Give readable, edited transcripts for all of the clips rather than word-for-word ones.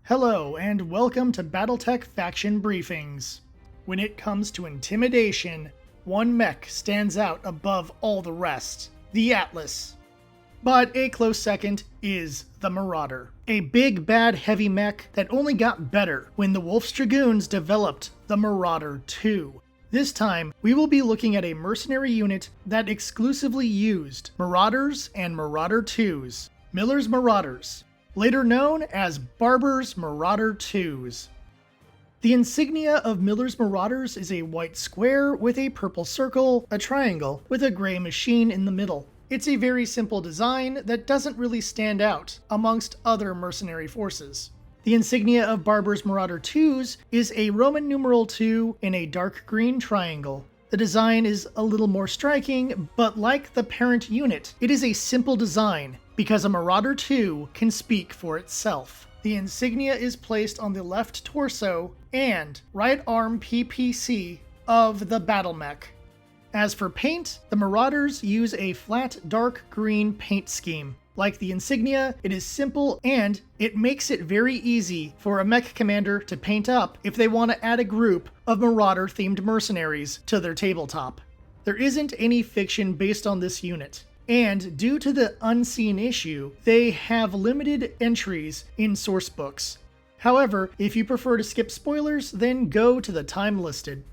Hello, and welcome to BattleTech Faction Briefings. When it comes to intimidation, one mech stands out above all the rest, the Atlas. But a close second is the Marauder, a big bad heavy mech that only got better when the Wolf's Dragoons developed the Marauder 2. This time, we will be looking at a mercenary unit that exclusively used Marauders and Marauder 2s, Miller's Marauders, later known as Barber's Marauder 2s. The insignia of Miller's Marauders is a white square with a purple circle, a triangle, with a gray machine in the middle. It's a very simple design that doesn't really stand out amongst other mercenary forces. The insignia of Barber's Marauder 2s is a Roman numeral 2 in a dark green triangle. The design is a little more striking, but like the parent unit, it is a simple design because a Marauder 2 can speak for itself. The insignia is placed on the left torso and right arm PPC of the battle mech. As for paint, the Marauders use a flat dark green paint scheme. Like the insignia, it is simple and it makes it very easy for a mech commander to paint up if they want to add a group of Marauder-themed mercenaries to their tabletop. There isn't any fiction based on this unit, and due to the unseen issue, they have limited entries in sourcebooks. However, if you prefer to skip spoilers, then go to the time listed.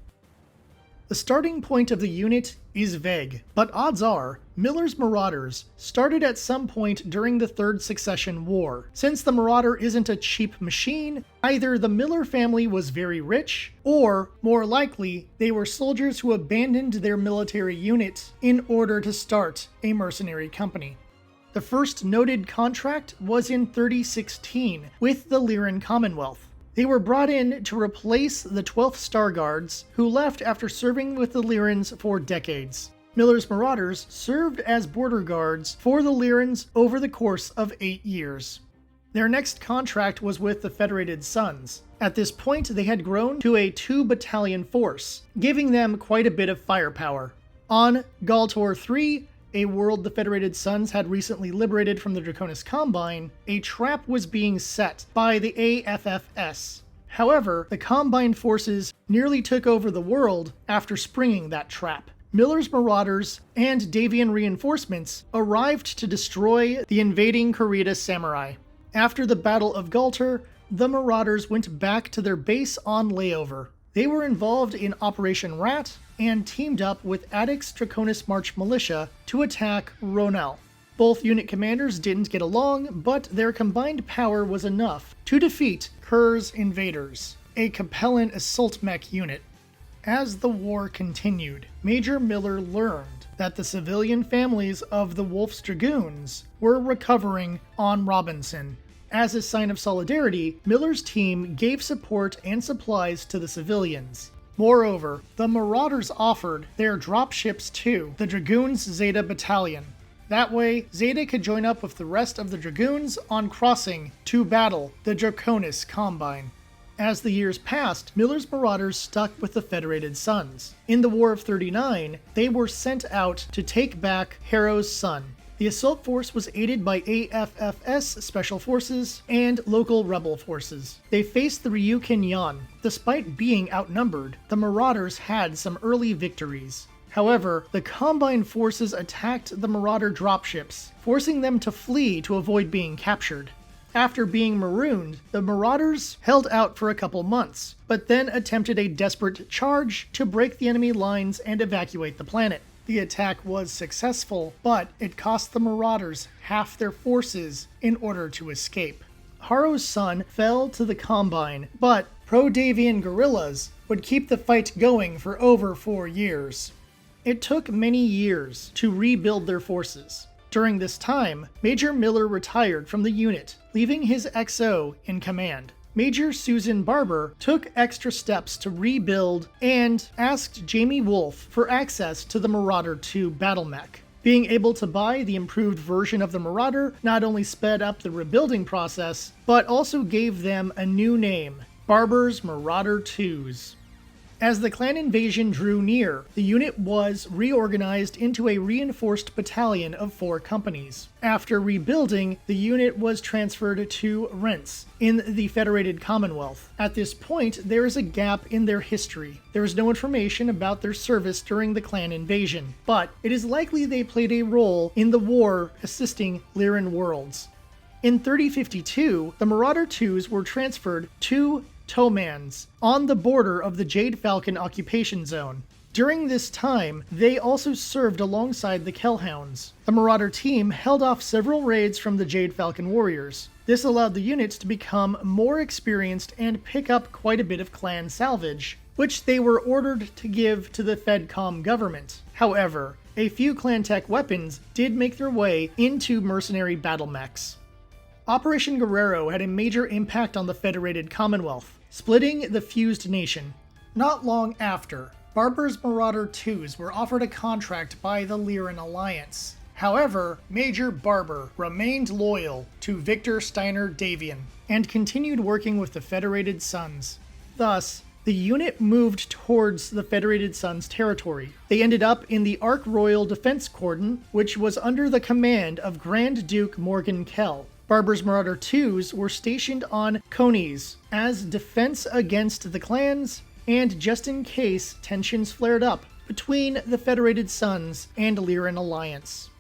The starting point of the unit is vague, but odds are Miller's Marauders started at some point during the Third Succession War. Since the Marauder isn't a cheap machine, either the Miller family was very rich, or, more likely, they were soldiers who abandoned their military unit in order to start a mercenary company. The first noted contract was in 3016 with the Lyran Commonwealth. They were brought in to replace the 12th Star Guards, who left after serving with the Lyrans for decades. Miller's Marauders served as border guards for the Lyrans over the course of 8 years. Their next contract was with the Federated Sons. At this point, they had grown to a 2-battalion force, giving them quite a bit of firepower. On Galtor III, a world the Federated Sons had recently liberated from the Draconis Combine, a trap was being set by the AFFS. However, the Combine forces nearly took over the world after springing that trap. Miller's Marauders and Davian reinforcements arrived to destroy the invading Kurita samurai. After the Battle of Galtor, the Marauders went back to their base on layover. They were involved in Operation Rat and teamed up with Addict's Draconis March Militia to attack Ronel. Both unit commanders didn't get along, but their combined power was enough to defeat Kerr's invaders, a Capellan assault mech unit. As the war continued, Major Miller learned that the civilian families of the Wolf's Dragoons were recovering on Robinson. As a sign of solidarity, Miller's team gave support and supplies to the civilians. Moreover, the Marauders offered their dropships to the Dragoons Zeta Battalion. That way, Zeta could join up with the rest of the Dragoons on crossing to battle the Draconis Combine. As the years passed, Miller's Marauders stuck with the Federated Sons. In the War of 39, they were sent out to take back Harrow's son. The assault force was aided by AFFS Special Forces and local rebel forces. They faced the Ryukin Yan. Despite being outnumbered, the Marauders had some early victories. However, the Combine forces attacked the Marauder dropships, forcing them to flee to avoid being captured. After being marooned, the Marauders held out for a couple months, but then attempted a desperate charge to break the enemy lines and evacuate the planet. The attack was successful, but it cost the Marauders half their forces in order to escape. Harrow's son fell to the Combine, but pro-Davian guerrillas would keep the fight going for over 4 years. It took many years to rebuild their forces. During this time, Major Miller retired from the unit, leaving his XO in command. Major Susan Barber took extra steps to rebuild and asked Jamie Wolfe for access to the Marauder 2 battle mech. Being able to buy the improved version of the Marauder not only sped up the rebuilding process, but also gave them a new name, Barber's Marauder 2s. As the clan invasion drew near, the unit was reorganized into a reinforced battalion of 4 companies. After rebuilding, the unit was transferred to Rents in the Federated Commonwealth. At this point, there is a gap in their history. There is no information about their service during the clan invasion, but it is likely they played a role in the war assisting Lyran worlds. In 3052, the Marauder 2s were transferred to Tomans on the border of the Jade Falcon occupation zone. During this time, they also served alongside the Kellhounds. The Marauder team held off several raids from the Jade Falcon warriors. This allowed the units to become more experienced and pick up quite a bit of clan salvage, which they were ordered to give to the FedCom government. However, a few clan tech weapons did make their way into mercenary battle mechs. Operation Guerrero had a major impact on the Federated Commonwealth, splitting the fused nation. Not long after, Barber's Marauder 2s were offered a contract by the Lyran Alliance. However, Major Barber remained loyal to Victor Steiner Davian and continued working with the Federated Sons. Thus, the unit moved towards the Federated Sons territory. They ended up in the Ark Royal Defense Cordon, which was under the command of Grand Duke Morgan Kell. Barber's Marauder 2s were stationed on Conies as defense against the clans and just in case tensions flared up between the Federated Sons and Lyran Alliance.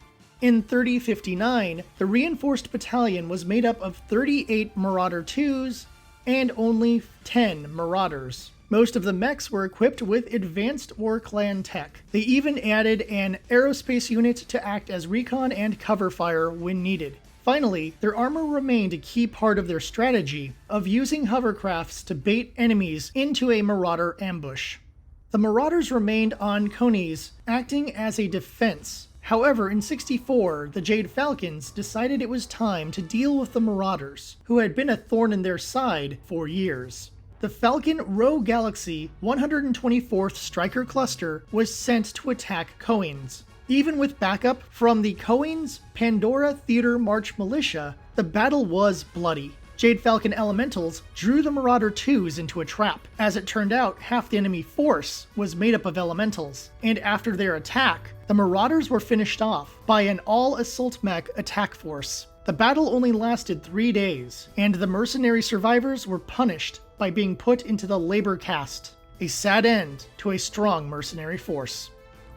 In 3059, the reinforced battalion was made up of 38 Marauder 2s and only 10 Marauders. Most of the mechs were equipped with advanced war clan tech. They even added an aerospace unit to act as recon and cover fire when needed. Finally, their armor remained a key part of their strategy of using hovercrafts to bait enemies into a Marauder ambush. The Marauders remained on Conies, acting as a defense. However, in 64, the Jade Falcons decided it was time to deal with the Marauders, who had been a thorn in their side for years. The Falcon Row Galaxy 124th Striker Cluster was sent to attack Coins. Even with backup from the Coins Pandora Theater March Militia, the battle was bloody. Jade Falcon Elementals drew the Marauder 2s into a trap. As it turned out, half the enemy force was made up of Elementals, and after their attack, the Marauders were finished off by an all-assault mech attack force. The battle only lasted 3 days, and the mercenary survivors were punished by being put into the labor caste, a sad end to a strong mercenary force.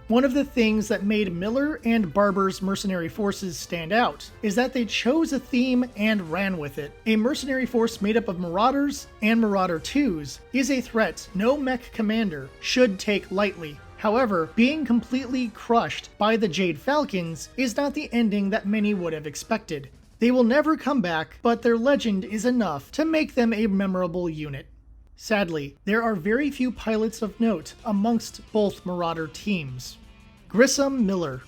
One of the things that made Miller and Barber's mercenary forces stand out is that they chose a theme and ran with it. A mercenary force made up of Marauders and Marauder 2s is a threat no mech commander should take lightly. However, being completely crushed by the Jade Falcons is not the ending that many would have expected. They will never come back, but their legend is enough to make them a memorable unit. Sadly, there are very few pilots of note amongst both Marauder teams. Grissom Miller,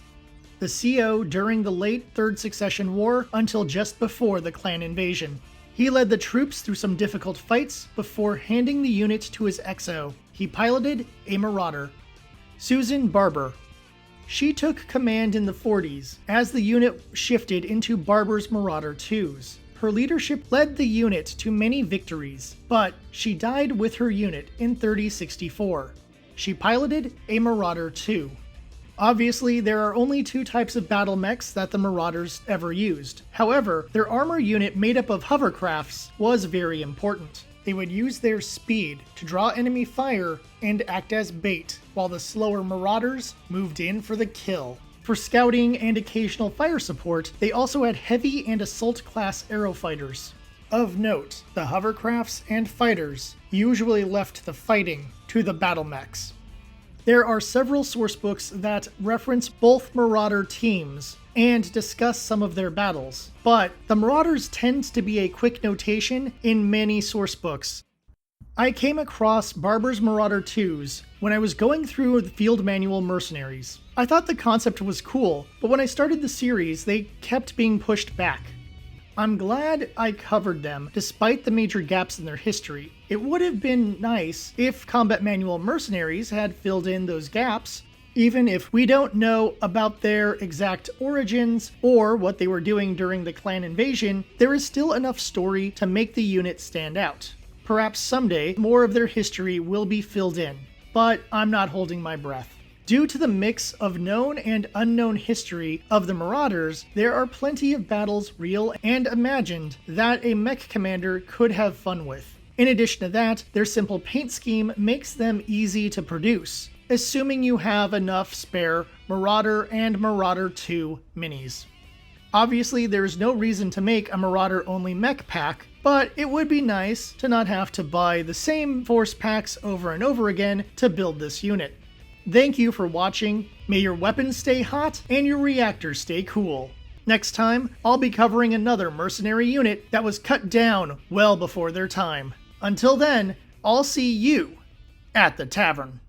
the CO during the late Third Succession War until just before the clan invasion. He led the troops through some difficult fights before handing the unit to his XO. He piloted a Marauder. Susan Barber. She took command in the 40s as the unit shifted into Barber's Marauder 2s. Her leadership led the unit to many victories, but she died with her unit in 3064. She piloted a Marauder 2. Obviously, there are only 2 types of battle mechs that the Marauders ever used. However, their armor unit made up of hovercrafts was very important. They would use their speed to draw enemy fire and act as bait, while the slower Marauders moved in for the kill. For scouting and occasional fire support, they also had heavy and assault class aerofighters. Of note, the hovercrafts and fighters usually left the fighting to the battle mechs. There are several sourcebooks that reference both Marauder teams and discuss some of their battles, but the Marauders tends to be a quick notation in many sourcebooks. I came across Barber's Marauder 2s when I was going through the Field Manual Mercenaries. I thought the concept was cool, but when I started the series, they kept being pushed back. I'm glad I covered them despite the major gaps in their history. It would have been nice if Combat Manual Mercenaries had filled in those gaps, even if we don't know about their exact origins or what they were doing during the clan invasion. There is still enough story to make the unit stand out. Perhaps someday more of their history will be filled in. but I'm not holding my breath. Due to the mix of known and unknown history of the Marauders, there are plenty of battles, real and imagined, that a mech commander could have fun with. In addition to that, their simple paint scheme makes them easy to produce, assuming you have enough spare Marauder and Marauder 2 minis. Obviously, there is no reason to make a Marauder-only mech pack, but it would be nice to not have to buy the same force packs over and over again to build this unit. Thank you for watching. May your weapons stay hot and your reactors stay cool. Next time, I'll be covering another mercenary unit that was cut down well before their time. Until then, I'll see you at the tavern.